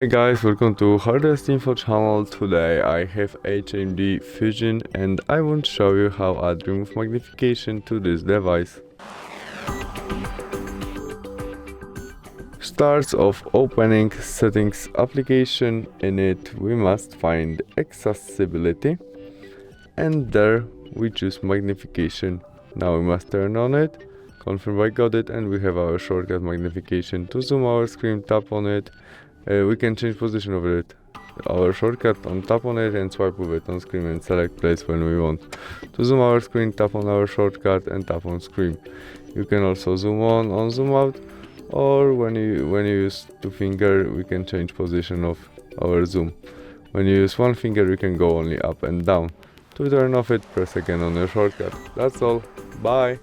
Hey guys, welcome to HardReset.Info channel. Today I have HMD Fusion and I want to show you how I remove magnification to this device. Starts off opening settings application. In it we must find accessibility and there we choose magnification. Now we must turn on it, confirm I got it, and we have our shortcut magnification. To zoom our screen, tap on it. We can change position of it. Our shortcut, tap on it and swipe with it on screen and select place when we want. To zoom our screen, tap on our shortcut and tap on screen. You can also zoom on zoom out, or when you use two finger, we can change position of our zoom. When you use one finger, you can go only up and down. To turn off it, press again on your shortcut. That's all. Bye.